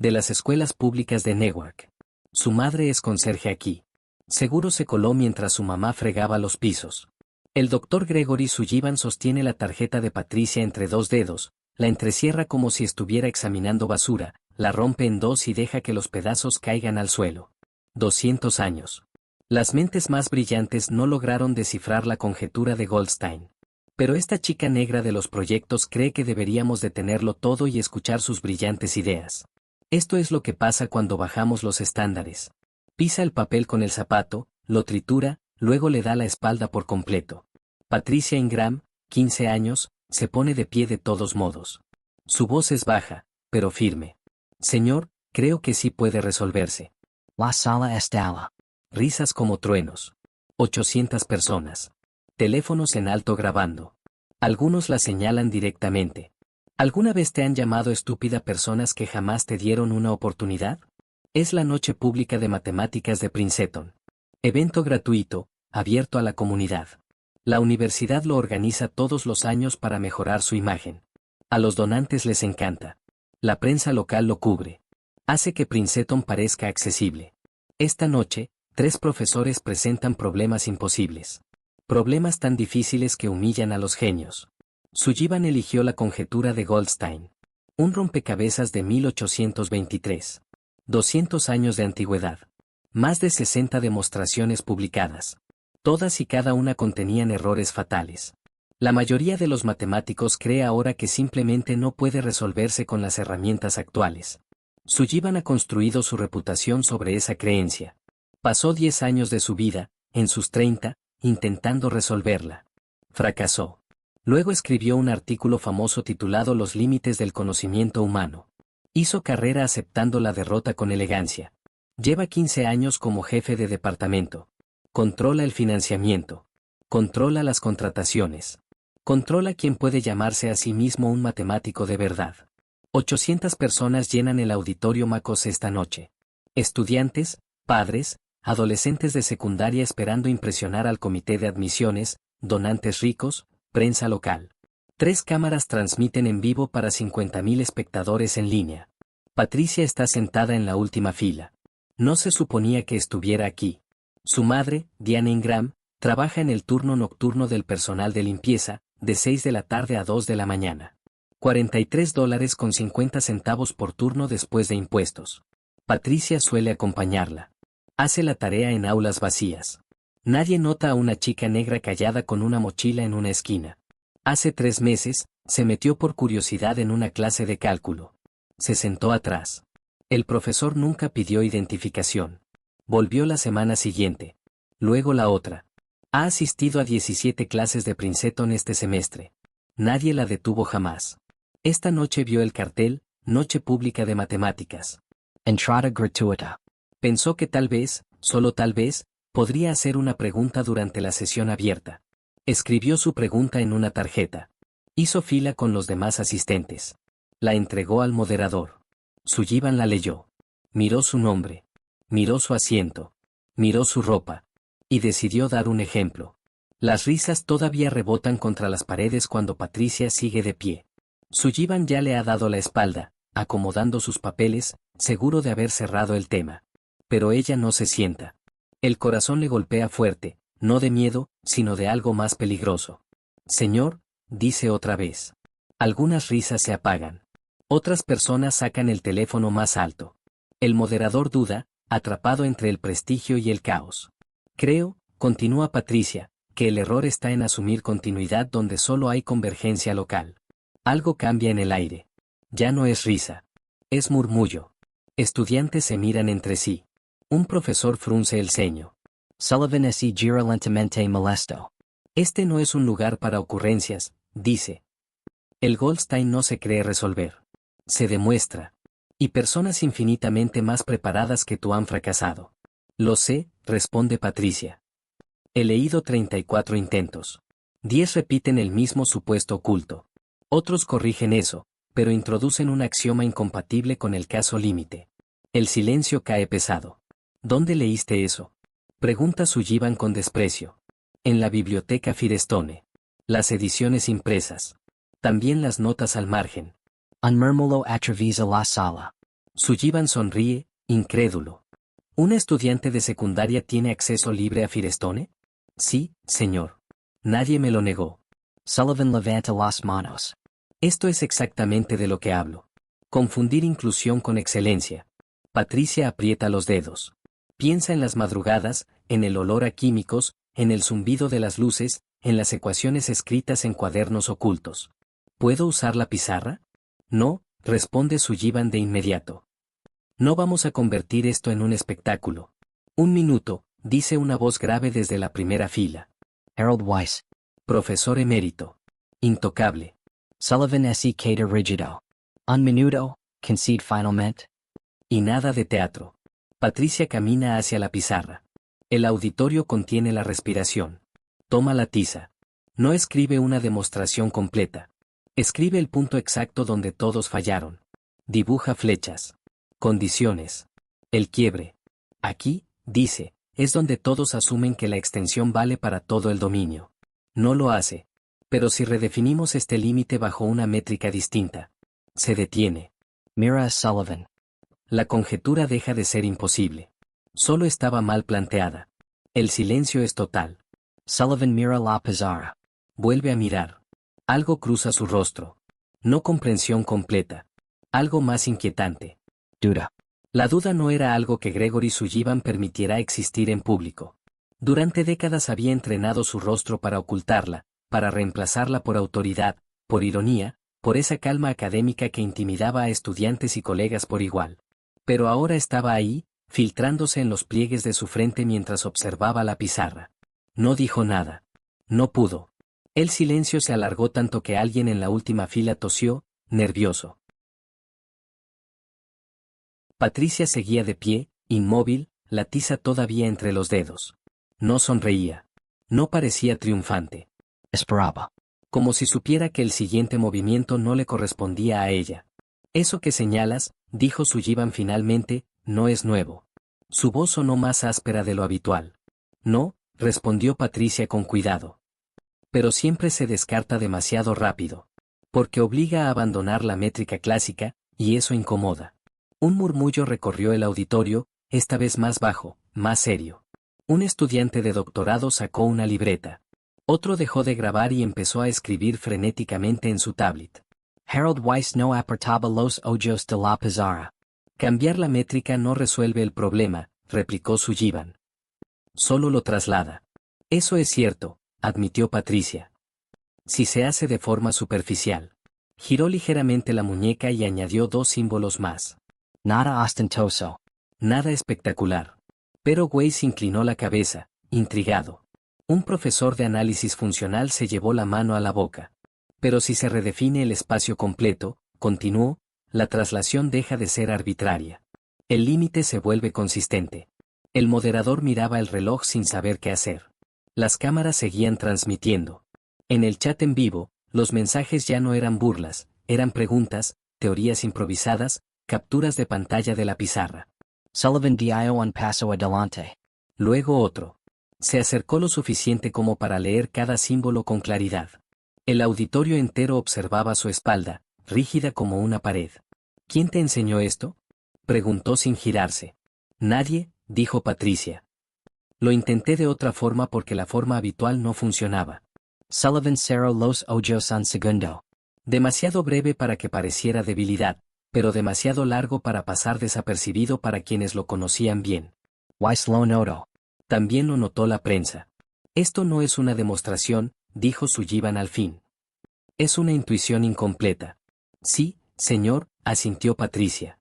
De las escuelas públicas de Newark. Su madre es conserje aquí. Seguro se coló mientras su mamá fregaba los pisos. El doctor Gregory Sullivan sostiene la tarjeta de Patricia entre dos dedos, la entrecierra como si estuviera examinando basura, la rompe en dos y deja que los pedazos caigan al suelo. 200 años. Las mentes más brillantes no lograron descifrar la conjetura de Goldstein. Pero esta chica negra de los proyectos cree que deberíamos detenerlo todo y escuchar sus brillantes ideas. Esto es lo que pasa cuando bajamos los estándares. Pisa el papel con el zapato, lo tritura, luego le da la espalda por completo. Patricia Ingram, 15 años, se pone de pie de todos modos. Su voz es baja, pero firme. Señor, creo que sí puede resolverse. La sala estalla. Risas como truenos. 800 personas. Teléfonos en alto grabando. Algunos la señalan directamente. ¿Alguna vez te han llamado estúpida personas que jamás te dieron una oportunidad? Es la noche pública de matemáticas de Princeton. Evento gratuito, abierto a la comunidad. La universidad lo organiza todos los años para mejorar su imagen. A los donantes les encanta. La prensa local lo cubre. Hace que Princeton parezca accesible. Esta noche, 3 profesores presentan problemas imposibles. Problemas tan difíciles que humillan a los genios. Sullivan eligió la conjetura de Goldstein. Un rompecabezas de 1823. 200 años de antigüedad. Más de 60 demostraciones publicadas. Todas y cada una contenían errores fatales. La mayoría de los matemáticos cree ahora que simplemente no puede resolverse con las herramientas actuales. Sullivan ha construido su reputación sobre esa creencia. Pasó 10 años de su vida, en sus 30, intentando resolverla. Fracasó. Luego escribió un artículo famoso titulado Los límites del conocimiento humano. Hizo carrera aceptando la derrota con elegancia. Lleva 15 años como jefe de departamento. Controla el financiamiento. Controla las contrataciones. Controla quién puede llamarse a sí mismo un matemático de verdad. 800 personas llenan el auditorio McCoss esta noche. Estudiantes, padres, adolescentes de secundaria esperando impresionar al comité de admisiones, donantes ricos, prensa local. 3 cámaras transmiten en vivo para 50.000 espectadores en línea. Patricia está sentada en la última fila. No se suponía que estuviera aquí. Su madre, Diana Ingram, trabaja en el turno nocturno del personal de limpieza, de 6 de la tarde a 2 de la mañana. $43.50 por turno después de impuestos. Patricia suele acompañarla. Hace la tarea en aulas vacías. Nadie nota a una chica negra callada con una mochila en una esquina. Hace 3 meses, se metió por curiosidad en una clase de cálculo. Se sentó atrás. El profesor nunca pidió identificación. Volvió la semana siguiente. Luego la otra. Ha asistido a 17 clases de Princeton este semestre. Nadie la detuvo jamás. Esta noche vio el cartel, Noche Pública de Matemáticas. Entrada gratuita. Pensó que tal vez, solo tal vez, podría hacer una pregunta durante la sesión abierta. Escribió su pregunta en una tarjeta. Hizo fila con los demás asistentes. La entregó al moderador. Sullivan la leyó. Miró su nombre. Miró su asiento. Miró su ropa. Y decidió dar un ejemplo. Las risas todavía rebotan contra las paredes cuando Patricia sigue de pie. Sullivan ya le ha dado la espalda, acomodando sus papeles, seguro de haber cerrado el tema. Pero ella no se sienta. El corazón le golpea fuerte, no de miedo, sino de algo más peligroso. Señor, dice otra vez. Algunas risas se apagan. Otras personas sacan el teléfono más alto. El moderador duda, atrapado entre el prestigio y el caos. Creo, continúa Patricia, que el error está en asumir continuidad donde solo hay convergencia local. Algo cambia en el aire. Ya no es risa. Es murmullo. Estudiantes se miran entre sí. Un profesor frunce el ceño. Sullivan es gira lentamente molesto. Este no es un lugar para ocurrencias, dice. El Goldstein no se cree resolver. Se demuestra. Y personas infinitamente más preparadas que tú han fracasado. Lo sé, responde Patricia. He leído 34 intentos. 10 repiten el mismo supuesto oculto. Otros corrigen eso, pero introducen un axioma incompatible con el caso límite. El silencio cae pesado. ¿Dónde leíste eso? Pregunta Sullivan con desprecio. En la biblioteca Firestone. Las ediciones impresas. También las notas al margen. Un murmullo atraviesa la sala. Sullivan sonríe, incrédulo. ¿Un estudiante de secundaria tiene acceso libre a Firestone? Sí, señor. Nadie me lo negó. Sullivan levanta las manos. Esto es exactamente de lo que hablo. Confundir inclusión con excelencia. Patricia aprieta los dedos. Piensa en las madrugadas, en el olor a químicos, en el zumbido de las luces, en las ecuaciones escritas en cuadernos ocultos. ¿Puedo usar la pizarra? No, responde Sullivan de inmediato. No vamos a convertir esto en un espectáculo. Un minuto, dice una voz grave desde la primera fila. Harold Weiss. Profesor emérito. Intocable. Sullivan se queda rígido. Un minuto, concede finalmente. Y nada de teatro. Patricia camina hacia la pizarra. El auditorio contiene la respiración. Toma la tiza. No escribe una demostración completa. Escribe el punto exacto donde todos fallaron. Dibuja flechas. Condiciones. El quiebre. Aquí, dice, es donde todos asumen que la extensión vale para todo el dominio. No lo hace. Pero si redefinimos este límite bajo una métrica distinta, se detiene. Mira a Sullivan. La conjetura deja de ser imposible. Solo estaba mal planteada. El silencio es total. Sullivan mira la pizarra. Vuelve a mirar. Algo cruza su rostro. No comprensión completa. Algo más inquietante. Duda. La duda no era algo que Gregory Sullivan permitiera existir en público. Durante décadas había entrenado su rostro para ocultarla, para reemplazarla por autoridad, por ironía, por esa calma académica que intimidaba a estudiantes y colegas por igual. Pero ahora estaba ahí, filtrándose en los pliegues de su frente mientras observaba la pizarra. No dijo nada. No pudo. El silencio se alargó tanto que alguien en la última fila tosió, nervioso. Patricia seguía de pie, inmóvil, la tiza todavía entre los dedos. No sonreía. No parecía triunfante. Esperaba. Como si supiera que el siguiente movimiento no le correspondía a ella. Eso que señalas, dijo Sullivan finalmente, no es nuevo. Su voz sonó más áspera de lo habitual. No, respondió Patricia con cuidado. Pero siempre se descarta demasiado rápido. Porque obliga a abandonar la métrica clásica, y eso incomoda. Un murmullo recorrió el auditorio, esta vez más bajo, más serio. Un estudiante de doctorado sacó una libreta. Otro dejó de grabar y empezó a escribir frenéticamente en su tablet. Harold Weiss no apartaba los ojos de la pizarra. Cambiar la métrica no resuelve el problema, replicó Sullivan. Solo lo traslada. Eso es cierto, admitió Patricia. Si se hace de forma superficial. Giró ligeramente la muñeca y añadió dos símbolos más. Nada ostentoso. Nada espectacular. Pero Weiss inclinó la cabeza, intrigado. Un profesor de análisis funcional se llevó la mano a la boca. Pero si se redefine el espacio completo, continuó, la traslación deja de ser arbitraria. El límite se vuelve consistente. El moderador miraba el reloj sin saber qué hacer. Las cámaras seguían transmitiendo. En el chat en vivo, los mensajes ya no eran burlas, eran preguntas, teorías improvisadas, capturas de pantalla de la pizarra. Sullivan dio un paso adelante. Luego otro. Se acercó lo suficiente como para leer cada símbolo con claridad. El auditorio entero observaba su espalda, rígida como una pared. ¿Quién te enseñó esto? Preguntó sin girarse. Nadie, dijo Patricia. Lo intenté de otra forma porque la forma habitual no funcionaba. Sullivan cerró los ojos un segundo. Demasiado breve para que pareciera debilidad, pero demasiado largo para pasar desapercibido para quienes lo conocían bien. Weiss lo notó. También lo notó la prensa. Esto no es una demostración, dijo Sullivan al fin. Es una intuición incompleta. Sí, señor, asintió Patricia.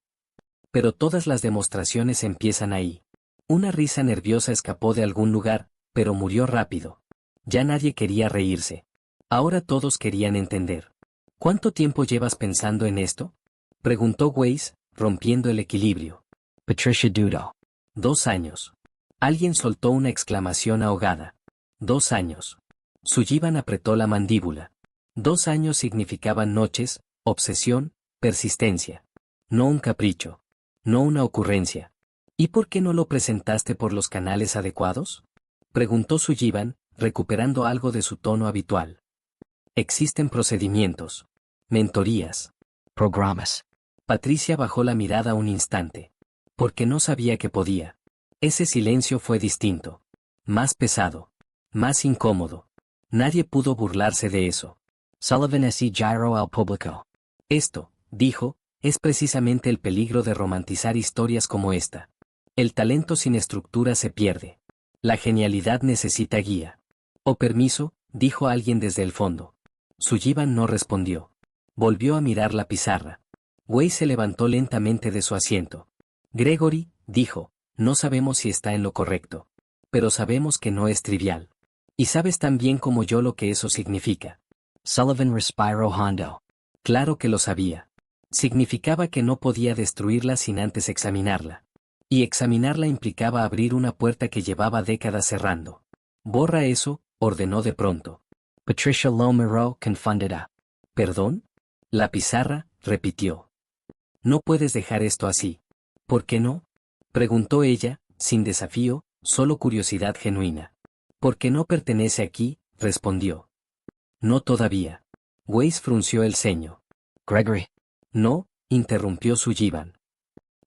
Pero todas las demostraciones empiezan ahí. Una risa nerviosa escapó de algún lugar, pero murió rápido. Ya nadie quería reírse. Ahora todos querían entender. ¿Cuánto tiempo llevas pensando en esto? Preguntó Weiss, rompiendo el equilibrio. Patricia dudó. 2 años. Alguien soltó una exclamación ahogada. 2 años. Sullivan apretó la mandíbula. 2 años significaban noches, obsesión, persistencia. No un capricho. No una ocurrencia. ¿Y por qué no lo presentaste por los canales adecuados? Preguntó Sullivan, recuperando algo de su tono habitual. Existen procedimientos. Mentorías. Programas. Patricia bajó la mirada un instante. Porque no sabía que podía. Ese silencio fue distinto. Más pesado. Más incómodo. Nadie pudo burlarse de eso. Sullivan es giro al público. Esto, dijo, es precisamente el peligro de romantizar historias como esta. El talento sin estructura se pierde. La genialidad necesita guía. O permiso, dijo alguien desde el fondo. Sullivan no respondió. Volvió a mirar la pizarra. Way se levantó lentamente de su asiento. Gregory, dijo, no sabemos si está en lo correcto. Pero sabemos que no es trivial. Y sabes tan bien como yo lo que eso significa. Sullivan respiró hondo. Claro que lo sabía. Significaba que no podía destruirla sin antes examinarla. Y examinarla implicaba abrir una puerta que llevaba décadas cerrando. Borra eso, ordenó de pronto. Patricia lo miró confundida. ¿Perdón? La pizarra, repitió. No puedes dejar esto así. ¿Por qué no? Preguntó ella, sin desafío, solo curiosidad genuina. Porque no pertenece aquí, respondió. No todavía. Weiss frunció el ceño. Gregory. No, interrumpió Sullivan.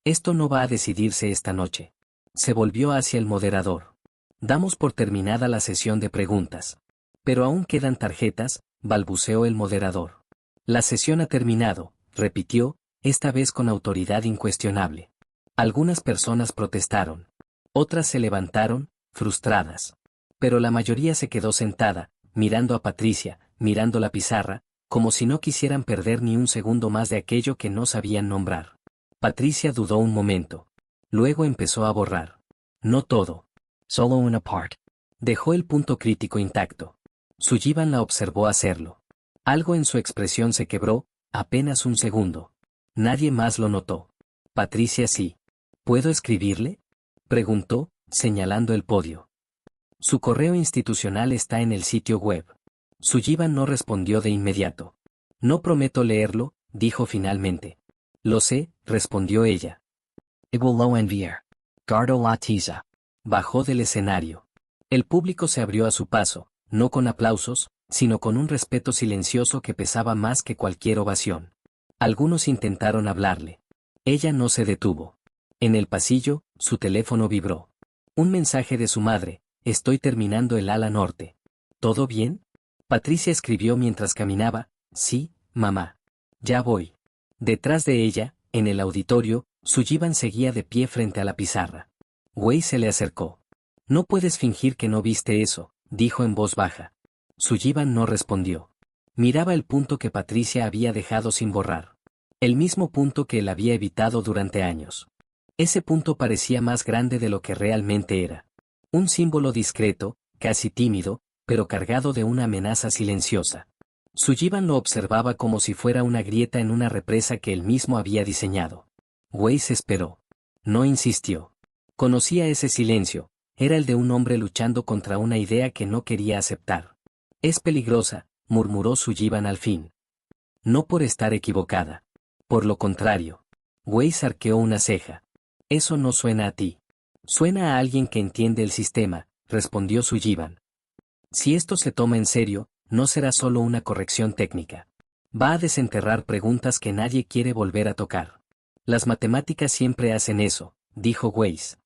Esto no va a decidirse esta noche. Se volvió hacia el moderador. Damos por terminada la sesión de preguntas. Pero aún quedan tarjetas, balbuceó el moderador. La sesión ha terminado, repitió, esta vez con autoridad incuestionable. Algunas personas protestaron. Otras se levantaron, frustradas. Pero la mayoría se quedó sentada, mirando a Patricia, mirando la pizarra, como si no quisieran perder ni un segundo más de aquello que no sabían nombrar. Patricia dudó un momento. Luego empezó a borrar. No todo. Solo una parte. Dejó el punto crítico intacto. Sullivan la observó hacerlo. Algo en su expresión se quebró, apenas un segundo. Nadie más lo notó. Patricia sí. ¿Puedo escribirle? Preguntó, señalando el podio. Su correo institucional está en el sitio web. Sullivan no respondió de inmediato. No prometo leerlo, dijo finalmente. Lo sé, respondió ella. Y will lo enviar. Guardo la tiza. Bajó del escenario. El público se abrió a su paso, no con aplausos, sino con un respeto silencioso que pesaba más que cualquier ovación. Algunos intentaron hablarle. Ella no se detuvo. En el pasillo, su teléfono vibró. Un mensaje de su madre: estoy terminando el ala norte. ¿Todo bien? Patricia escribió mientras caminaba: sí, mamá. Ya voy. Detrás de ella, en el auditorio, Sullivan seguía de pie frente a la pizarra. Way se le acercó. No puedes fingir que no viste eso, dijo en voz baja. Sullivan no respondió. Miraba el punto que Patricia había dejado sin borrar. El mismo punto que él había evitado durante años. Ese punto parecía más grande de lo que realmente era. Un símbolo discreto, casi tímido, pero cargado de una amenaza silenciosa. Sullivan lo observaba como si fuera una grieta en una represa que él mismo había diseñado. Weiss esperó. No insistió. Conocía ese silencio, era el de un hombre luchando contra una idea que no quería aceptar. Es peligrosa, murmuró Sullivan al fin. No por estar equivocada. Por lo contrario. Weiss arqueó una ceja. Eso no suena a ti. Suena a alguien que entiende el sistema, respondió Sullivan. Si esto se toma en serio, no será solo una corrección técnica. Va a desenterrar preguntas que nadie quiere volver a tocar. Las matemáticas siempre hacen eso, dijo Weiss.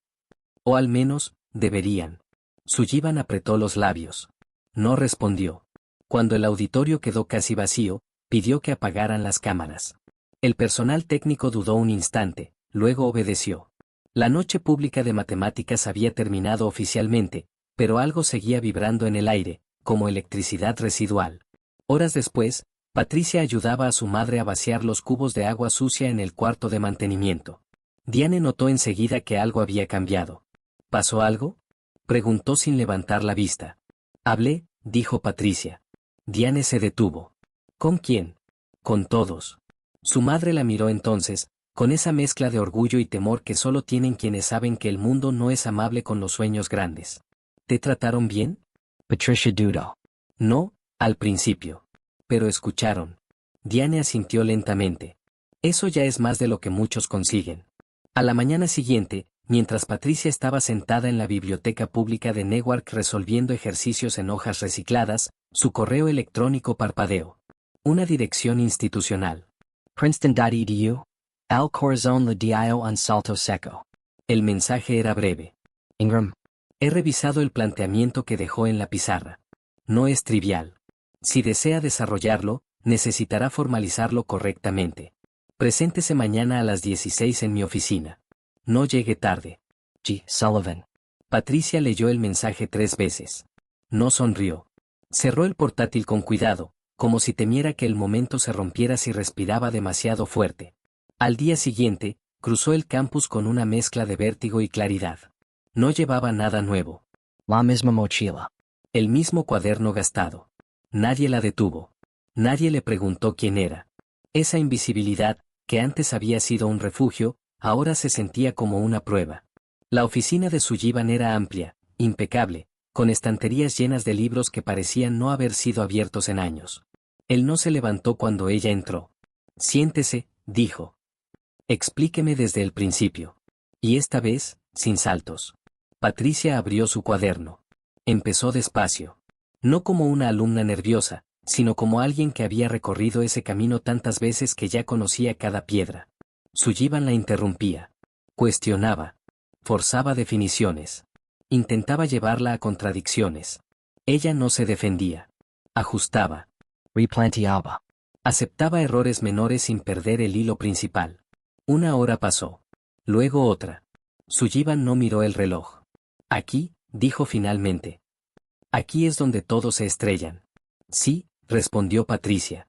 O al menos, deberían. Sullivan apretó los labios. No respondió. Cuando el auditorio quedó casi vacío, pidió que apagaran las cámaras. El personal técnico dudó un instante, luego obedeció. La noche pública de matemáticas había terminado oficialmente, pero algo seguía vibrando en el aire, como electricidad residual. Horas después, Patricia ayudaba a su madre a vaciar los cubos de agua sucia en el cuarto de mantenimiento. Diane notó enseguida que algo había cambiado. ¿Pasó algo?, preguntó sin levantar la vista. Hablé, dijo Patricia. Diane se detuvo. ¿Con quién? Con todos. Su madre la miró entonces, con esa mezcla de orgullo y temor que solo tienen quienes saben que el mundo no es amable con los sueños grandes. ¿Te trataron bien? Patricia dudó. No, al principio. Pero escucharon. Diane asintió lentamente. Eso ya es más de lo que muchos consiguen. A la mañana siguiente, mientras Patricia estaba sentada en la biblioteca pública de Newark resolviendo ejercicios en hojas recicladas, su correo electrónico parpadeó. Una dirección institucional. Princeton.edu. Al corazón le dio un salto seco. El mensaje era breve. Ingram, He revisado el planteamiento que dejó en la pizarra. No es trivial. Si desea desarrollarlo, necesitará formalizarlo correctamente. Preséntese mañana a las 16 en mi oficina. No llegue tarde. G. Sullivan. Patricia leyó el mensaje 3 veces. No sonrió. Cerró el portátil con cuidado, como si temiera que el momento se rompiera si respiraba demasiado fuerte. Al día siguiente, cruzó el campus con una mezcla de vértigo y claridad. No llevaba nada nuevo. La misma mochila. El mismo cuaderno gastado. Nadie la detuvo. Nadie le preguntó quién era. Esa invisibilidad, que antes había sido un refugio, ahora se sentía como una prueba. La oficina de Sullivan era amplia, impecable, con estanterías llenas de libros que parecían no haber sido abiertos en años. Él no se levantó cuando ella entró. Siéntese, dijo. Explíqueme desde el principio. Y esta vez, sin saltos. Patricia abrió su cuaderno. Empezó despacio. No como una alumna nerviosa, sino como alguien que había recorrido ese camino tantas veces que ya conocía cada piedra. Sullivan la interrumpía. Cuestionaba. Forzaba definiciones. Intentaba llevarla a contradicciones. Ella no se defendía. Ajustaba. Replanteaba. Aceptaba errores menores sin perder el hilo principal. Una hora pasó. Luego otra. Sullivan no miró el reloj. Aquí, dijo finalmente. Aquí es donde todos se estrellan. Sí, respondió Patricia.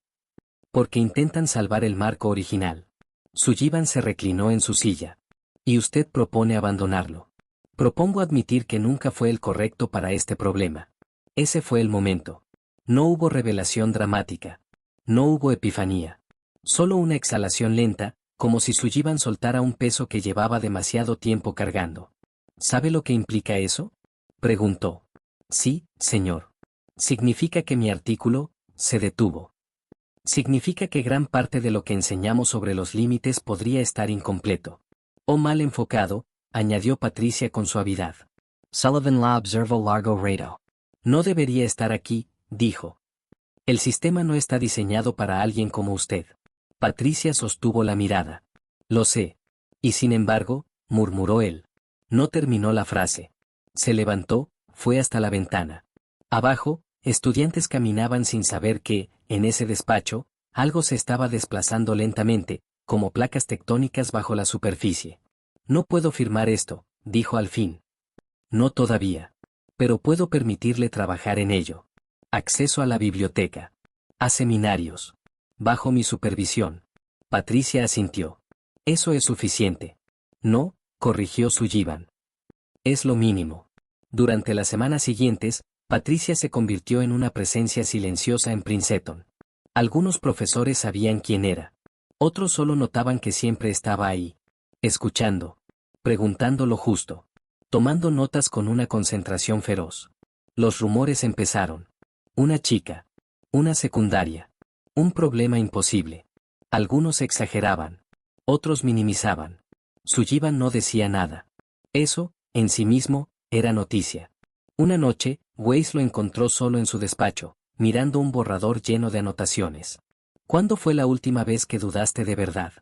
Porque intentan salvar el marco original. Sullivan se reclinó en su silla. Y usted propone abandonarlo. Propongo admitir que nunca fue el correcto para este problema. Ese fue el momento. No hubo revelación dramática. No hubo epifanía. Solo una exhalación lenta, como si Sullivan soltara un peso que llevaba demasiado tiempo cargando. ¿Sabe lo que implica eso? Preguntó. Sí, señor. Significa que mi artículo se detuvo. Significa que gran parte de lo que enseñamos sobre los límites podría estar incompleto. O mal enfocado, añadió Patricia con suavidad. Sullivan la observó largo rato. No debería estar aquí, dijo. El sistema no está diseñado para alguien como usted. Patricia sostuvo la mirada. Lo sé. Y sin embargo, murmuró él. No terminó la frase. Se levantó, fue hasta la ventana. Abajo, estudiantes caminaban sin saber que, en ese despacho, algo se estaba desplazando lentamente, como placas tectónicas bajo la superficie. No puedo firmar esto, dijo al fin. No todavía. Pero puedo permitirle trabajar en ello. Acceso a la biblioteca. A seminarios. Bajo mi supervisión. Patricia asintió. Eso es suficiente. No, corrigió Sullivan. Es lo mínimo. Durante las semanas siguientes, Patricia se convirtió en una presencia silenciosa en Princeton. Algunos profesores sabían quién era. Otros solo notaban que siempre estaba ahí. Escuchando. Preguntando lo justo. Tomando notas con una concentración feroz. Los rumores empezaron. Una chica. Una secundaria. Un problema imposible. Algunos exageraban. Otros minimizaban. Sullivan no decía nada. Eso, en sí mismo, era noticia. Una noche, Weiss lo encontró solo en su despacho, mirando un borrador lleno de anotaciones. ¿Cuándo fue la última vez que dudaste de verdad?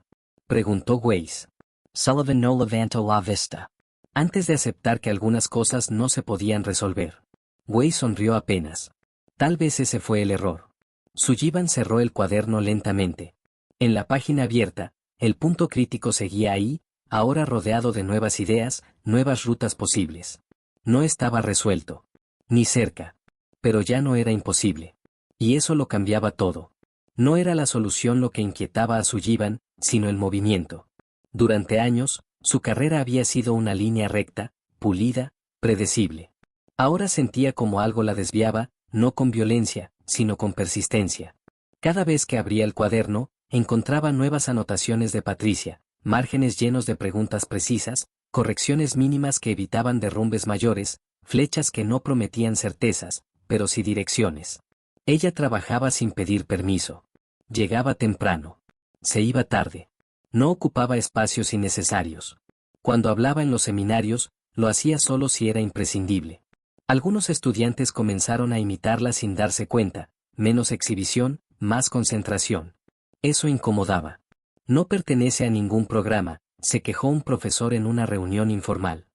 Preguntó Weiss. Sullivan no levantó la vista. Antes de aceptar que algunas cosas no se podían resolver. Weiss sonrió apenas. Tal vez ese fue el error. Sullivan cerró el cuaderno lentamente. En la página abierta, el punto crítico seguía ahí, ahora rodeado de nuevas ideas, nuevas rutas posibles. No estaba resuelto. Ni cerca. Pero ya no era imposible. Y eso lo cambiaba todo. No era la solución lo que inquietaba a Sullivan, sino el movimiento. Durante años, su carrera había sido una línea recta, pulida, predecible. Ahora sentía como algo la desviaba, no con violencia, sino con persistencia. Cada vez que abría el cuaderno, encontraba nuevas anotaciones de Patricia, márgenes llenos de preguntas precisas, correcciones mínimas que evitaban derrumbes mayores, flechas que no prometían certezas, pero sí direcciones. Ella trabajaba sin pedir permiso. Llegaba temprano. Se iba tarde. No ocupaba espacios innecesarios. Cuando hablaba en los seminarios, lo hacía solo si era imprescindible. Algunos estudiantes comenzaron a imitarla sin darse cuenta, menos exhibición, más concentración. Eso incomodaba. No pertenece a ningún programa, se quejó un profesor en una reunión informal.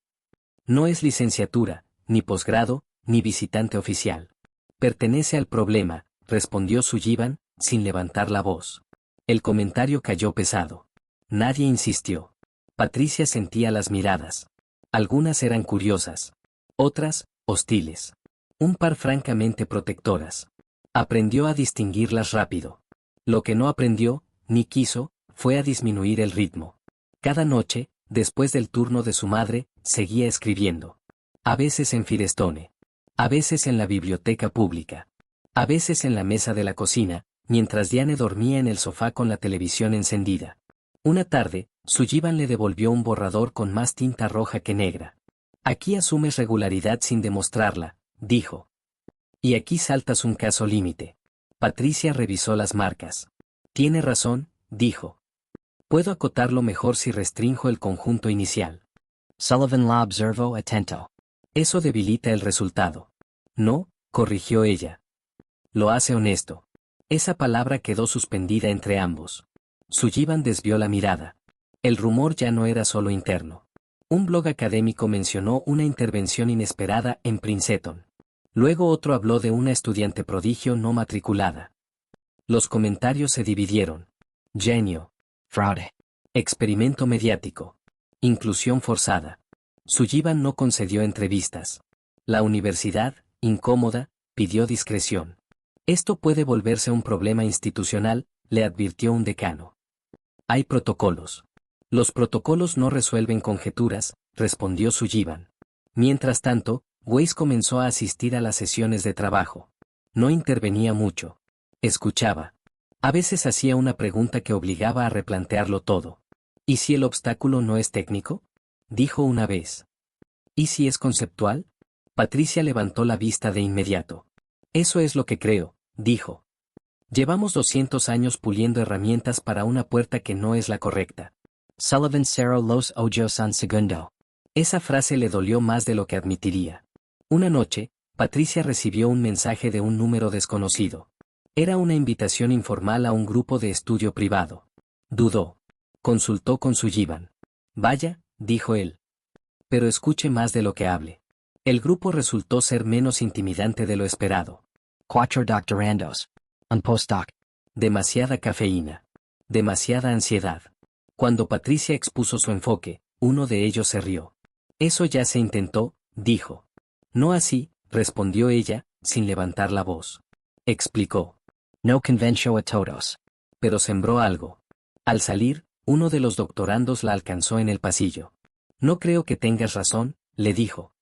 No es licenciatura, ni posgrado, ni visitante oficial. Pertenece al problema, respondió Sullivan, sin levantar la voz. El comentario cayó pesado. Nadie insistió. Patricia sentía las miradas. Algunas eran curiosas. Otras, hostiles. Un par francamente protectoras. Aprendió a distinguirlas rápido. Lo que no aprendió, ni quiso, fue a disminuir el ritmo. Cada noche, después del turno de su madre, seguía escribiendo. A veces en Firestone. A veces en la biblioteca pública. A veces en la mesa de la cocina, mientras Diane dormía en el sofá con la televisión encendida. Una tarde, Sullivan le devolvió un borrador con más tinta roja que negra. Aquí asumes regularidad sin demostrarla, dijo. Y aquí saltas un caso límite. Patricia revisó las marcas. Tiene razón, dijo. Puedo acotarlo mejor si restrinjo el conjunto inicial. Sullivan la observó atento. Eso debilita el resultado. No, corrigió ella. Lo hace honesto. Esa palabra quedó suspendida entre ambos. Sullivan desvió la mirada. El rumor ya no era solo interno. Un blog académico mencionó una intervención inesperada en Princeton. Luego otro habló de una estudiante prodigio no matriculada. Los comentarios se dividieron. Genio. Fraude. Experimento mediático. Inclusión forzada. Sullivan no concedió entrevistas. La universidad, incómoda, pidió discreción. Esto puede volverse un problema institucional, le advirtió un decano. Hay protocolos. Los protocolos no resuelven conjeturas, respondió Sullivan. Mientras tanto, Weiss comenzó a asistir a las sesiones de trabajo. No intervenía mucho. Escuchaba. A veces hacía una pregunta que obligaba a replantearlo todo. ¿Y si el obstáculo no es técnico? Dijo una vez. ¿Y si es conceptual? Patricia levantó la vista de inmediato. Eso es lo que creo, dijo. Llevamos 200 años puliendo herramientas para una puerta que no es la correcta. Sullivan cerró los ojos un segundo. Esa frase le dolió más de lo que admitiría. Una noche, Patricia recibió un mensaje de un número desconocido. Era una invitación informal a un grupo de estudio privado. Dudó. Consultó con Sullivan. Vaya, dijo él. Pero escuche más de lo que hable. El grupo resultó ser menos intimidante de lo esperado. 4 doctorandos. Un postdoc. Demasiada cafeína. Demasiada ansiedad. Cuando Patricia expuso su enfoque, uno de ellos se rió. Eso ya se intentó, dijo. No así, respondió ella, sin levantar la voz. Explicó. No convenció a todos. Pero sembró algo. Al salir, uno de los doctorandos la alcanzó en el pasillo. No creo que tengas razón, le dijo.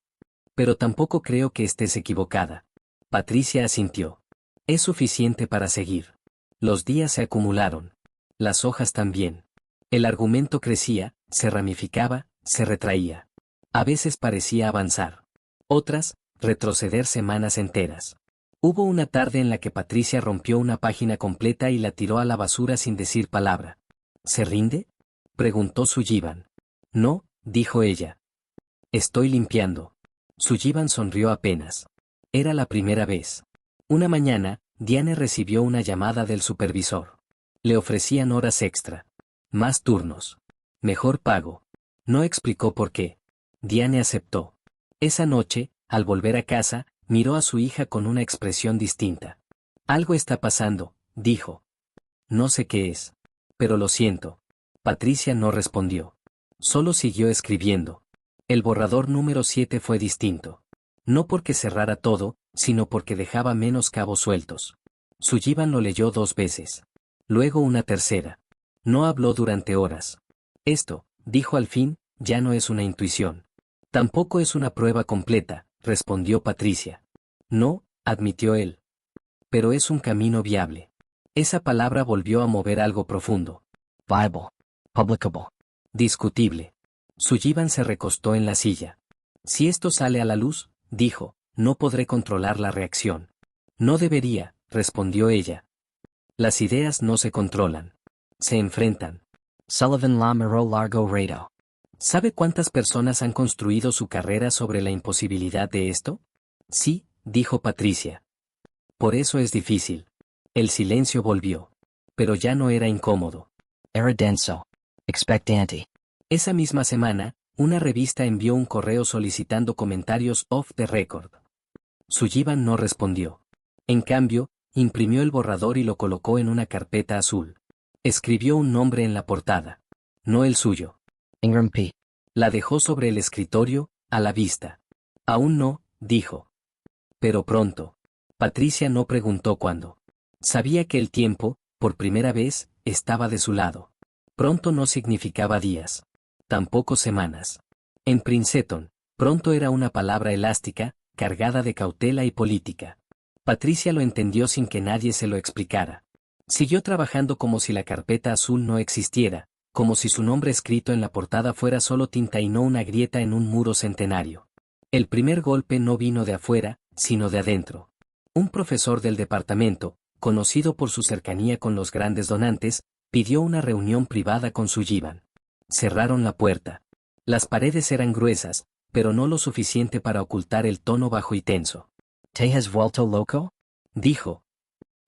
Pero tampoco creo que estés equivocada. Patricia asintió. Es suficiente para seguir. Los días se acumularon. Las hojas también. El argumento crecía, se ramificaba, se retraía. A veces parecía avanzar. Otras, retroceder semanas enteras. Hubo una tarde en la que Patricia rompió una página completa y la tiró a la basura sin decir palabra. ¿Se rinde? Preguntó Sullivan. No, dijo ella. Estoy limpiando. Sullivan sonrió apenas. Era la primera vez. Una mañana, Diane recibió una llamada del supervisor. Le ofrecían horas extra. Más turnos. Mejor pago. No explicó por qué. Diane aceptó. Esa noche, al volver a casa, miró a su hija con una expresión distinta. Algo está pasando, dijo. No sé qué es. Pero lo siento. Patricia no respondió. Solo siguió escribiendo. El borrador número 7 fue distinto. No porque cerrara todo, sino porque dejaba menos cabos sueltos. Sullivan lo leyó 2 veces. Luego una tercera. No habló durante horas. Esto, dijo al fin, ya no es una intuición. Tampoco es una prueba completa, respondió Patricia. No, admitió él. Pero es un camino viable. Esa palabra volvió a mover algo profundo. Viable. Publicable. Discutible. Sullivan se recostó en la silla. Si esto sale a la luz, dijo, no podré controlar la reacción. No debería, respondió ella. Las ideas no se controlan. Se enfrentan. Sullivan la miró largo rato. ¿Sabe cuántas personas han construido su carrera sobre la imposibilidad de esto? Sí, dijo Patricia. Por eso es difícil. El silencio volvió. Pero ya no era incómodo. Era denso. Expectanti. Esa misma semana, una revista envió un correo solicitando comentarios off the record. Sullivan no respondió. En cambio, imprimió el borrador y lo colocó en una carpeta azul. Escribió un nombre en la portada. No el suyo. Ingram P. La dejó sobre el escritorio, a la vista. Aún no, dijo. Pero pronto. Patricia no preguntó cuándo. Sabía que el tiempo, por primera vez, estaba de su lado. Pronto no significaba días. Tampoco semanas. En Princeton, pronto era una palabra elástica, cargada de cautela y política. Patricia lo entendió sin que nadie se lo explicara. Siguió trabajando como si la carpeta azul no existiera, como si su nombre escrito en la portada fuera solo tinta y no una grieta en un muro centenario. El primer golpe no vino de afuera, sino de adentro. Un profesor del departamento, conocido por su cercanía con los grandes donantes, pidió una reunión privada con Sullivan. Cerraron la puerta. Las paredes eran gruesas, pero no lo suficiente para ocultar el tono bajo y tenso. ¿Te has vuelto loco? Dijo.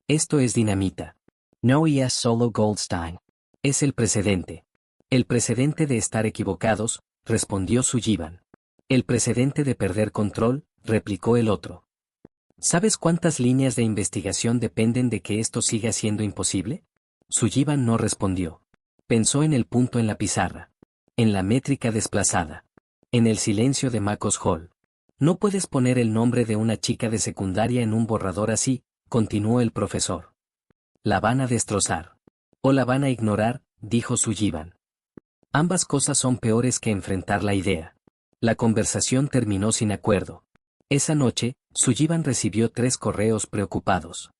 Esto es dinamita. No es solo Goldstein. Es el precedente. El precedente de estar equivocados, respondió Sullivan. El precedente de perder control, replicó el otro. ¿Sabes cuántas líneas de investigación dependen de que esto siga siendo imposible? Sullivan no respondió. Pensó en el punto en la pizarra. En la métrica desplazada. En el silencio de Macos Hall. No puedes poner el nombre de una chica de secundaria en un borrador así, continuó el profesor. La van a destrozar. O la van a ignorar, dijo Sullivan. Ambas cosas son peores que enfrentar la idea. La conversación terminó sin acuerdo. Esa noche, Sullivan recibió 3 correos preocupados.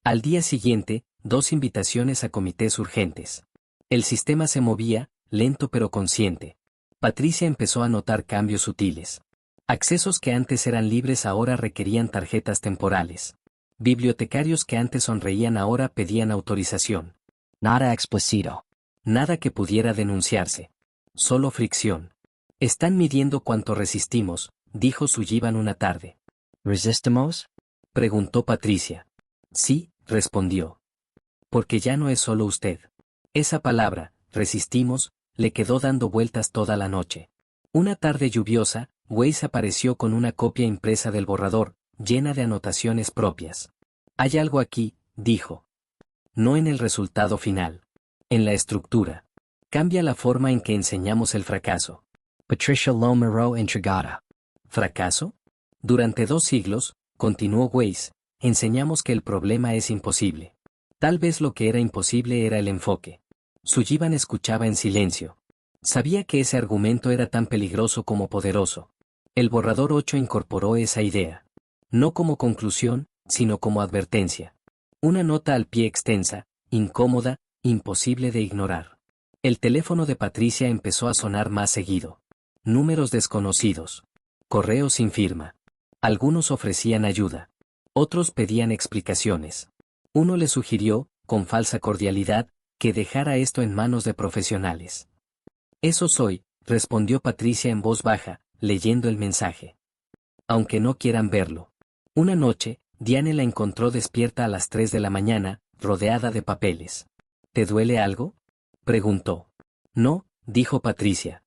Al día siguiente, 2 invitaciones a comités urgentes. El sistema se movía, lento pero consciente. Patricia empezó a notar cambios sutiles. Accesos que antes eran libres ahora requerían tarjetas temporales. Bibliotecarios que antes sonreían ahora pedían autorización. Nada explícito. Nada que pudiera denunciarse. Solo fricción. Están midiendo cuánto resistimos, dijo Sullivan una tarde. ¿Resistimos? Preguntó Patricia. Sí, respondió. Porque ya no es solo usted. Esa palabra, resistimos, le quedó dando vueltas toda la noche. Una tarde lluviosa, Weiss apareció con una copia impresa del borrador, llena de anotaciones propias. Hay algo aquí, dijo. No en el resultado final. En la estructura. Cambia la forma en que enseñamos el fracaso. Patricia lo miró intrigada. ¿Fracaso? Durante 2 siglos, continuó Weiss, enseñamos que el problema es imposible. Tal vez lo que era imposible era el enfoque. Sullivan escuchaba en silencio. Sabía que ese argumento era tan peligroso como poderoso. El borrador 8 incorporó esa idea. No como conclusión, sino como advertencia. Una nota al pie extensa, incómoda, imposible de ignorar. El teléfono de Patricia empezó a sonar más seguido. Números desconocidos. Correos sin firma. Algunos ofrecían ayuda. Otros pedían explicaciones. Uno le sugirió, con falsa cordialidad, que dejara esto en manos de profesionales. Eso soy, respondió Patricia en voz baja, leyendo el mensaje. Aunque no quieran verlo. Una noche, Diane la encontró despierta a las 3 de la mañana, rodeada de papeles. ¿Te duele algo?, preguntó. No, dijo Patricia.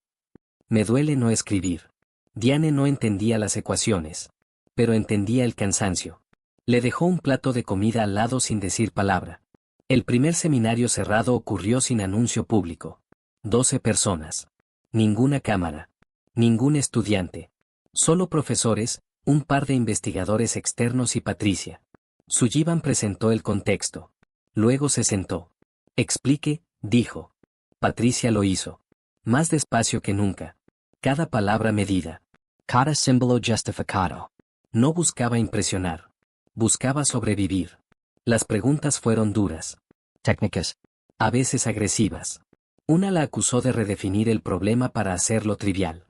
Me duele no escribir. Diane no entendía las ecuaciones. Pero entendía el cansancio. Le dejó un plato de comida al lado sin decir palabra. El primer seminario cerrado ocurrió sin anuncio público. 12 personas. Ninguna cámara. Ningún estudiante. Solo profesores, un par de investigadores externos y Patricia. Sullivan presentó el contexto. Luego se sentó. Explique, dijo. Patricia lo hizo. Más despacio que nunca. Cada palabra medida. Cada símbolo justificado. No buscaba impresionar. Buscaba sobrevivir. Las preguntas fueron duras. Técnicas. A veces agresivas. Una la acusó de redefinir el problema para hacerlo trivial.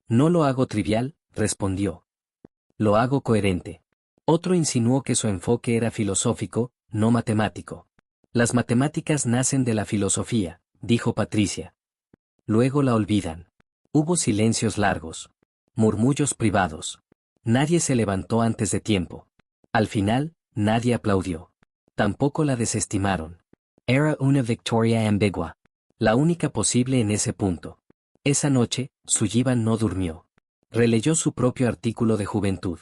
No lo hago trivial, respondió. Lo hago coherente. Otro insinuó que su enfoque era filosófico, no matemático. Las matemáticas nacen de la filosofía, dijo Patricia. Luego la olvidan. Hubo silencios largos. Murmullos privados. Nadie se levantó antes de tiempo. Al final, nadie aplaudió. Tampoco la desestimaron. Era una victoria ambigua. La única posible en ese punto. Esa noche, Sullivan no durmió. Releyó su propio artículo de Juventud.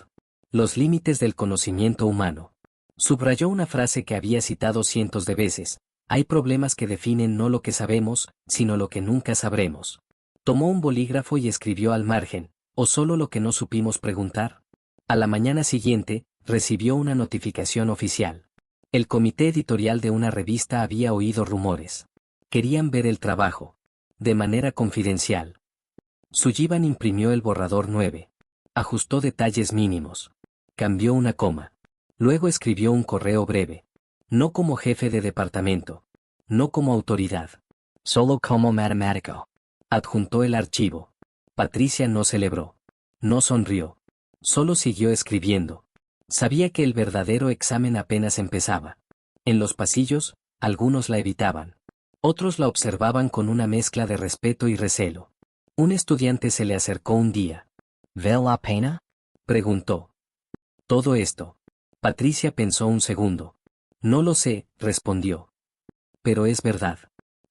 Los límites del conocimiento humano. Subrayó una frase que había citado cientos de veces. Hay problemas que definen no lo que sabemos, sino lo que nunca sabremos. Tomó un bolígrafo y escribió al margen, ¿o solo lo que no supimos preguntar? A la mañana siguiente, recibió una notificación oficial. El comité editorial de una revista había oído rumores. Querían ver el trabajo. De manera confidencial. Sullivan imprimió el borrador 9. Ajustó detalles mínimos. Cambió una coma. Luego escribió un correo breve. No como jefe de departamento. No como autoridad. Solo como matemático. Adjuntó el archivo. Patricia no celebró. No sonrió. Solo siguió escribiendo. Sabía que el verdadero examen apenas empezaba. En los pasillos, algunos la evitaban. Otros la observaban con una mezcla de respeto y recelo. Un estudiante se le acercó un día. ¿Vale la pena? Preguntó. Todo esto. Patricia pensó un segundo. No lo sé, respondió. Pero es verdad.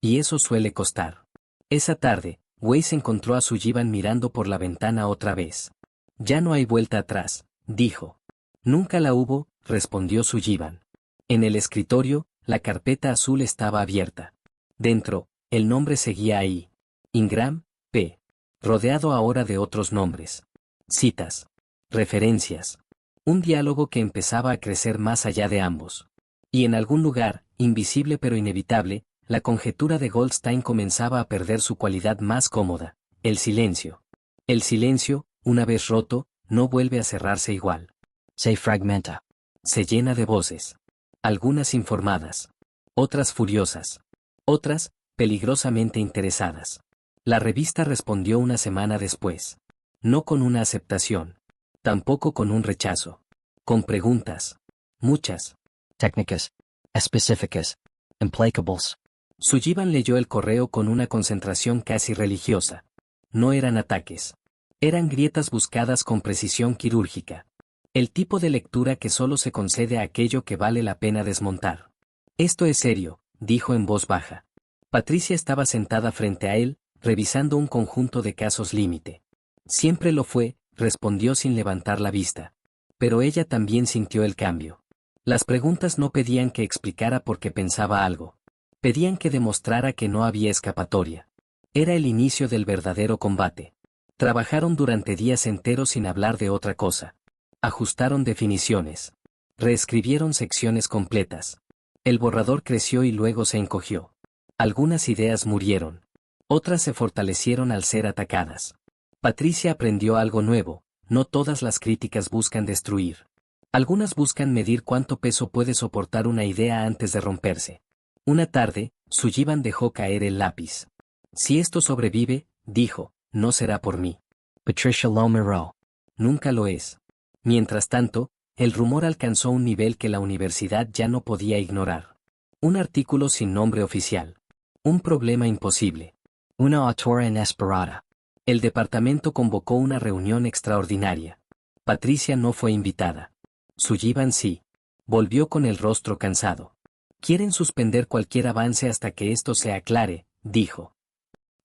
Y eso suele costar. Esa tarde, Weiss encontró a Sullivan mirando por la ventana otra vez. Ya no hay vuelta atrás, dijo. Nunca la hubo, respondió Sullivan. En el escritorio, la carpeta azul estaba abierta. Dentro, el nombre seguía ahí. Ingram, P. Rodeado ahora de otros nombres. Citas. Referencias. Un diálogo que empezaba a crecer más allá de ambos. Y en algún lugar, invisible pero inevitable, la conjetura de Goldstein comenzaba a perder su cualidad más cómoda, el silencio. El silencio, una vez roto, no vuelve a cerrarse igual. Se fragmenta. Se llena de voces. Algunas informadas. Otras furiosas. Otras, peligrosamente interesadas. La revista respondió una semana después. No con una aceptación. Tampoco con un rechazo. Con preguntas. Muchas. Técnicas. Específicas. Implacables. Sullivan leyó el correo con una concentración casi religiosa. No eran ataques. Eran grietas buscadas con precisión quirúrgica. El tipo de lectura que solo se concede a aquello que vale la pena desmontar. Esto es serio, dijo en voz baja. Patricia estaba sentada frente a él, revisando un conjunto de casos límite. Siempre lo fue, respondió sin levantar la vista. Pero ella también sintió el cambio. Las preguntas no pedían que explicara por qué pensaba algo. Pedían que demostrara que no había escapatoria. Era el inicio del verdadero combate. Trabajaron durante días enteros sin hablar de otra cosa. Ajustaron definiciones. Reescribieron secciones completas. El borrador creció y luego se encogió. Algunas ideas murieron. Otras se fortalecieron al ser atacadas. Patricia aprendió algo nuevo, no todas las críticas buscan destruir. Algunas buscan medir cuánto peso puede soportar una idea antes de romperse. Una tarde, Sullivan dejó caer el lápiz. Si esto sobrevive, dijo, no será por mí. Patricia lo miró. Nunca lo es. Mientras tanto, el rumor alcanzó un nivel que la universidad ya no podía ignorar. Un artículo sin nombre oficial. Un problema imposible. Una autora inesperada. El departamento convocó una reunión extraordinaria. Patricia no fue invitada. Sullivan sí. Volvió con el rostro cansado. Quieren suspender cualquier avance hasta que esto se aclare, dijo.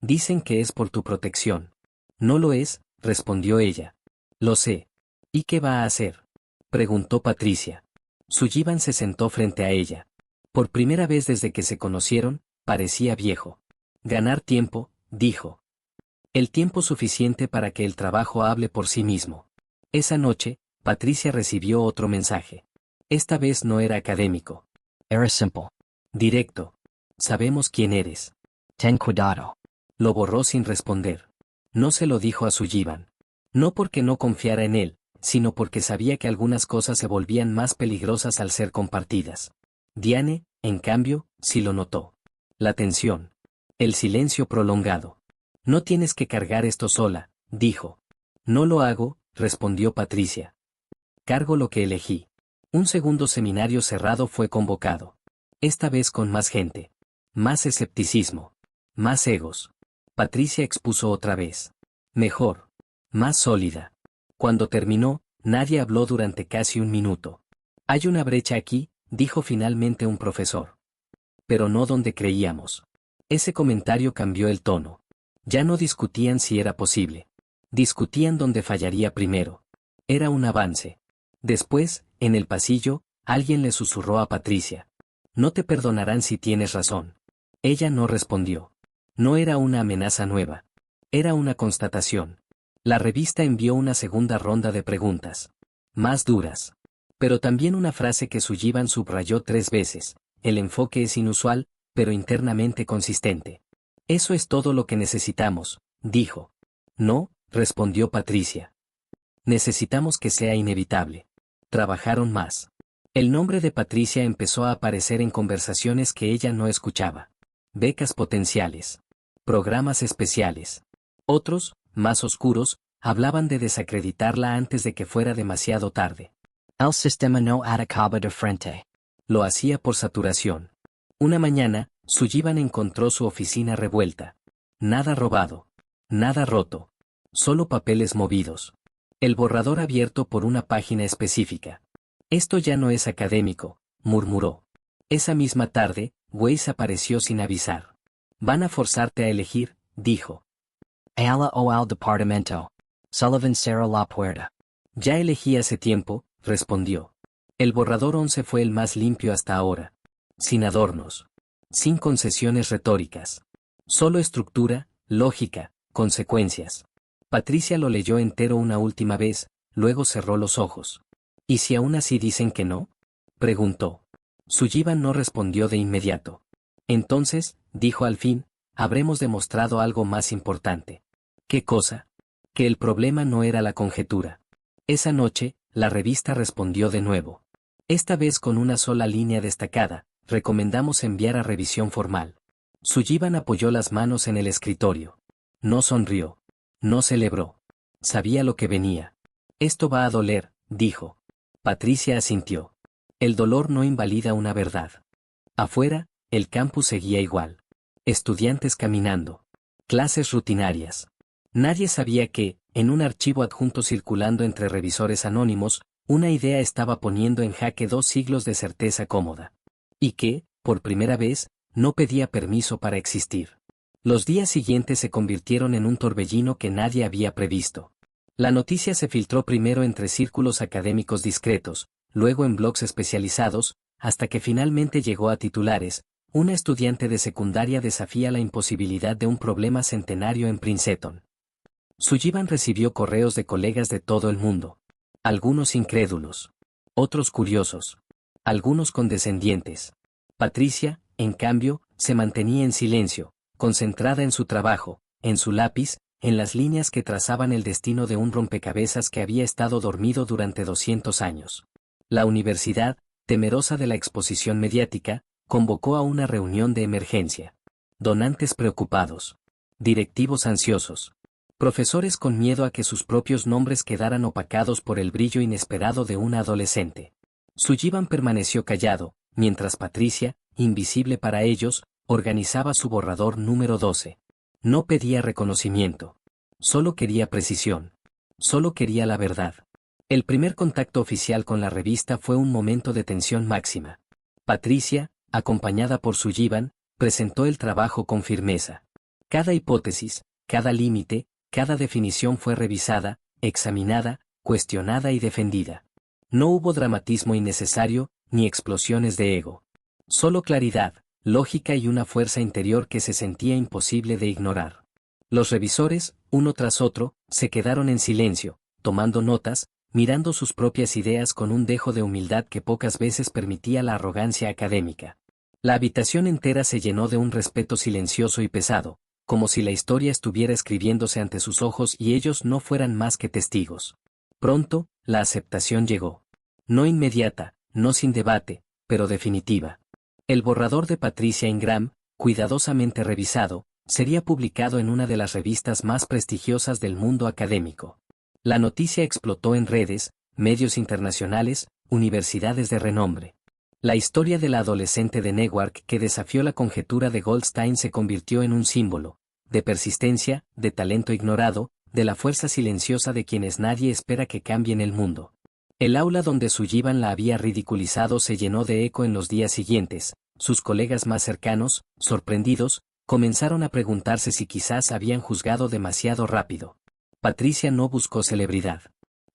Dicen que es por tu protección. No lo es, respondió ella. Lo sé. ¿Y qué va a hacer? Preguntó Patricia. Sullivan se sentó frente a ella. Por primera vez desde que se conocieron, parecía viejo. Ganar tiempo, dijo. El tiempo suficiente para que el trabajo hable por sí mismo. Esa noche, Patricia recibió otro mensaje. Esta vez no era académico. Era simple. Directo. Sabemos quién eres. Ten cuidado. Lo borró sin responder. No se lo dijo a Sullivan. No porque no confiara en él, sino porque sabía que algunas cosas se volvían más peligrosas al ser compartidas. Diane, en cambio, sí lo notó. La tensión. El silencio prolongado. No tienes que cargar esto sola, dijo. No lo hago, respondió Patricia. Cargo lo que elegí. Un segundo seminario cerrado fue convocado. Esta vez con más gente. Más escepticismo. Más egos. Patricia expuso otra vez. Mejor. Más sólida. Cuando terminó, nadie habló durante casi un minuto. Hay una brecha aquí, dijo finalmente un profesor. Pero no donde creíamos. Ese comentario cambió el tono. Ya no discutían si era posible. Discutían dónde fallaría primero. Era un avance. Después, en el pasillo, alguien le susurró a Patricia. No te perdonarán si tienes razón. Ella no respondió. No era una amenaza nueva. Era una constatación. La revista envió una segunda ronda de preguntas. Más duras. Pero también una frase que Sullivan subrayó 3 veces. El enfoque es inusual, pero internamente consistente. Eso es todo lo que necesitamos, dijo. No, respondió Patricia. Necesitamos que sea inevitable. Trabajaron más. El nombre de Patricia empezó a aparecer en conversaciones que ella no escuchaba. Becas potenciales. Programas especiales. Otros, más oscuros, hablaban de desacreditarla antes de que fuera demasiado tarde. El sistema no atacaba de frente. Lo hacía por saturación. Una mañana, Sullivan encontró su oficina revuelta. Nada robado. Nada roto. Solo papeles movidos. El borrador abierto por una página específica. Esto ya no es académico, murmuró. Esa misma tarde, Weiss apareció sin avisar. Van a forzarte a elegir, dijo. Ayala o al departamento. Sullivan cerró la puerta. Ya elegí hace tiempo, respondió. El borrador 11 fue el más limpio hasta ahora. Sin adornos. Sin concesiones retóricas. Solo estructura, lógica, consecuencias. Patricia lo leyó entero una última vez, luego cerró los ojos. ¿Y si aún así dicen que no? Preguntó. Sullivan no respondió de inmediato. Entonces, dijo al fin, habremos demostrado algo más importante. ¿Qué cosa? Que el problema no era la conjetura. Esa noche, la revista respondió de nuevo. Esta vez con una sola línea destacada, recomendamos enviar a revisión formal. Sullivan apoyó las manos en el escritorio. No sonrió. No celebró. Sabía lo que venía. Esto va a doler, dijo. Patricia asintió. El dolor no invalida una verdad. Afuera, el campus seguía igual. Estudiantes caminando. Clases rutinarias. Nadie sabía que, en un archivo adjunto circulando entre revisores anónimos, una idea estaba poniendo en jaque 2 siglos de certeza cómoda. Y que, por primera vez, no pedía permiso para existir. Los días siguientes se convirtieron en un torbellino que nadie había previsto. La noticia se filtró primero entre círculos académicos discretos, luego en blogs especializados, hasta que finalmente llegó a titulares. Una estudiante de secundaria desafía la imposibilidad de un problema centenario en Princeton. Sullivan recibió correos de colegas de todo el mundo. Algunos incrédulos. Otros curiosos. Algunos condescendientes. Patricia, en cambio, se mantenía en silencio, concentrada en su trabajo, en su lápiz, en las líneas que trazaban el destino de un rompecabezas que había estado dormido durante 200 años. La universidad, temerosa de la exposición mediática, convocó a una reunión de emergencia. Donantes preocupados. Directivos ansiosos. Profesores con miedo a que sus propios nombres quedaran opacados por el brillo inesperado de una adolescente. Sullivan permaneció callado, mientras Patricia, invisible para ellos, organizaba su borrador número 12. No pedía reconocimiento. Solo quería precisión. Solo quería la verdad. El primer contacto oficial con la revista fue un momento de tensión máxima. Patricia, acompañada por Sullivan, presentó el trabajo con firmeza. Cada hipótesis, cada límite, cada definición fue revisada, examinada, cuestionada y defendida. No hubo dramatismo innecesario, ni explosiones de ego. Solo claridad, lógica y una fuerza interior que se sentía imposible de ignorar. Los revisores, uno tras otro, se quedaron en silencio, tomando notas, mirando sus propias ideas con un dejo de humildad que pocas veces permitía la arrogancia académica. La habitación entera se llenó de un respeto silencioso y pesado, como si la historia estuviera escribiéndose ante sus ojos y ellos no fueran más que testigos. Pronto, la aceptación llegó. No inmediata, no sin debate, pero definitiva. El borrador de Patricia Ingram, cuidadosamente revisado, sería publicado en una de las revistas más prestigiosas del mundo académico. La noticia explotó en redes, medios internacionales, universidades de renombre. La historia de la adolescente de Newark que desafió la conjetura de Goldstein se convirtió en un símbolo, de persistencia, de talento ignorado, de la fuerza silenciosa de quienes nadie espera que cambien el mundo. El aula donde Sullivan la había ridiculizado se llenó de eco en los días siguientes, sus colegas más cercanos, sorprendidos, comenzaron a preguntarse si quizás habían juzgado demasiado rápido. Patricia no buscó celebridad.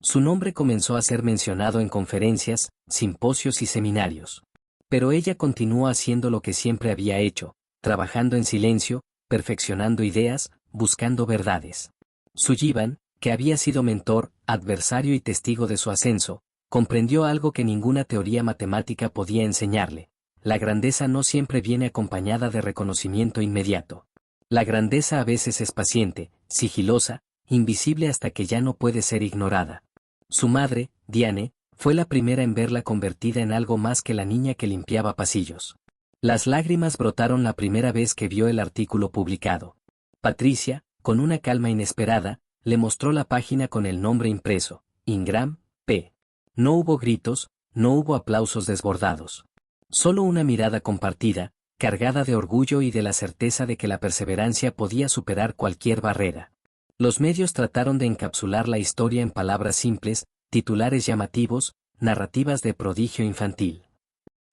Su nombre comenzó a ser mencionado en conferencias, simposios y seminarios. Pero ella continuó haciendo lo que siempre había hecho, trabajando en silencio, perfeccionando ideas, buscando verdades. Sullivan, que había sido mentor, adversario y testigo de su ascenso, comprendió algo que ninguna teoría matemática podía enseñarle. La grandeza no siempre viene acompañada de reconocimiento inmediato. La grandeza a veces es paciente, sigilosa, invisible hasta que ya no puede ser ignorada. Su madre, Diane, fue la primera en verla convertida en algo más que la niña que limpiaba pasillos. Las lágrimas brotaron la primera vez que vio el artículo publicado. Patricia, con una calma inesperada, le mostró la página con el nombre impreso, Ingram, P. No hubo gritos, no hubo aplausos desbordados. Solo una mirada compartida, cargada de orgullo y de la certeza de que la perseverancia podía superar cualquier barrera. Los medios trataron de encapsular la historia en palabras simples, titulares llamativos, narrativas de prodigio infantil.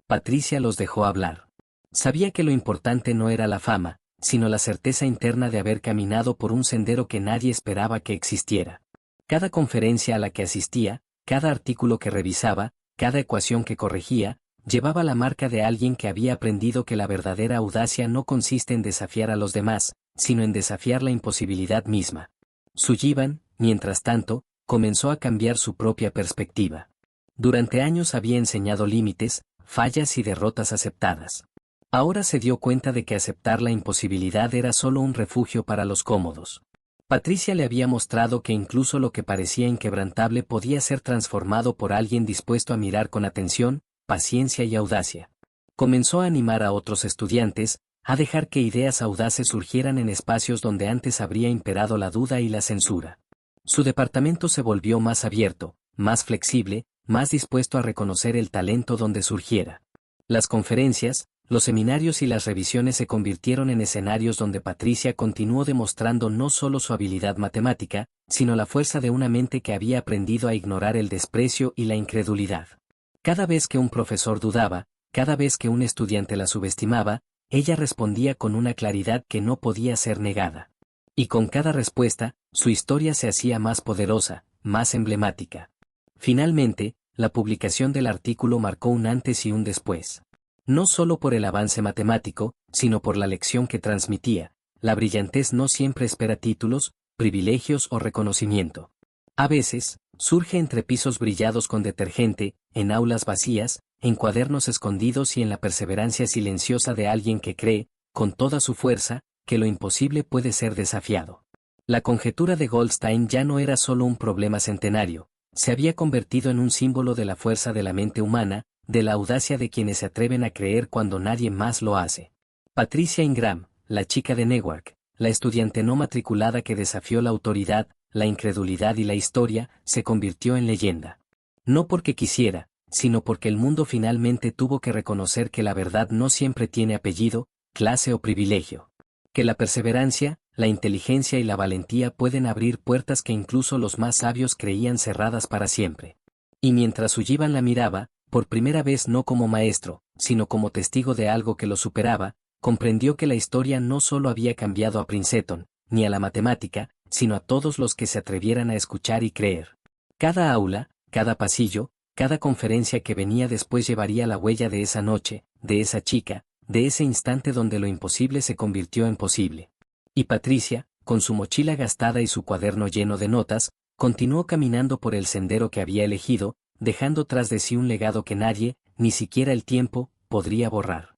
Patricia los dejó hablar. Sabía que lo importante no era la fama, sino la certeza interna de haber caminado por un sendero que nadie esperaba que existiera. Cada conferencia a la que asistía, cada artículo que revisaba, cada ecuación que corregía, llevaba la marca de alguien que había aprendido que la verdadera audacia no consiste en desafiar a los demás, sino en desafiar la imposibilidad misma. Sullivan, mientras tanto, comenzó a cambiar su propia perspectiva. Durante años había enseñado límites, fallas y derrotas aceptadas. Ahora se dio cuenta de que aceptar la imposibilidad era solo un refugio para los cómodos. Patricia le había mostrado que incluso lo que parecía inquebrantable podía ser transformado por alguien dispuesto a mirar con atención, paciencia y audacia. Comenzó a animar a otros estudiantes, a dejar que ideas audaces surgieran en espacios donde antes habría imperado la duda y la censura. Su departamento se volvió más abierto, más flexible, más dispuesto a reconocer el talento donde surgiera. Las conferencias, los seminarios y las revisiones se convirtieron en escenarios donde Patricia continuó demostrando no solo su habilidad matemática, sino la fuerza de una mente que había aprendido a ignorar el desprecio y la incredulidad. Cada vez que un profesor dudaba, cada vez que un estudiante la subestimaba, ella respondía con una claridad que no podía ser negada. Y con cada respuesta, su historia se hacía más poderosa, más emblemática. Finalmente, la publicación del artículo marcó un antes y un después. No solo por el avance matemático, sino por la lección que transmitía. La brillantez no siempre espera títulos, privilegios o reconocimiento. A veces, surge entre pisos brillados con detergente, en aulas vacías, en cuadernos escondidos y en la perseverancia silenciosa de alguien que cree, con toda su fuerza, que lo imposible puede ser desafiado. La conjetura de Goldstein ya no era solo un problema centenario, se había convertido en un símbolo de la fuerza de la mente humana, de la audacia de quienes se atreven a creer cuando nadie más lo hace. Patricia Ingram, la chica de Newark, la estudiante no matriculada que desafió la autoridad, la incredulidad y la historia, se convirtió en leyenda. No porque quisiera, sino porque el mundo finalmente tuvo que reconocer que la verdad no siempre tiene apellido, clase o privilegio. Que la perseverancia, la inteligencia y la valentía pueden abrir puertas que incluso los más sabios creían cerradas para siempre. Y mientras Sullivan la miraba, por primera vez no como maestro, sino como testigo de algo que lo superaba, comprendió que la historia no solo había cambiado a Princeton, ni a la matemática, sino a todos los que se atrevieran a escuchar y creer. Cada aula, cada pasillo, cada conferencia que venía después llevaría la huella de esa noche, de esa chica, de ese instante donde lo imposible se convirtió en posible. Y Patricia, con su mochila gastada y su cuaderno lleno de notas, continuó caminando por el sendero que había elegido, dejando tras de sí un legado que nadie, ni siquiera el tiempo, podría borrar.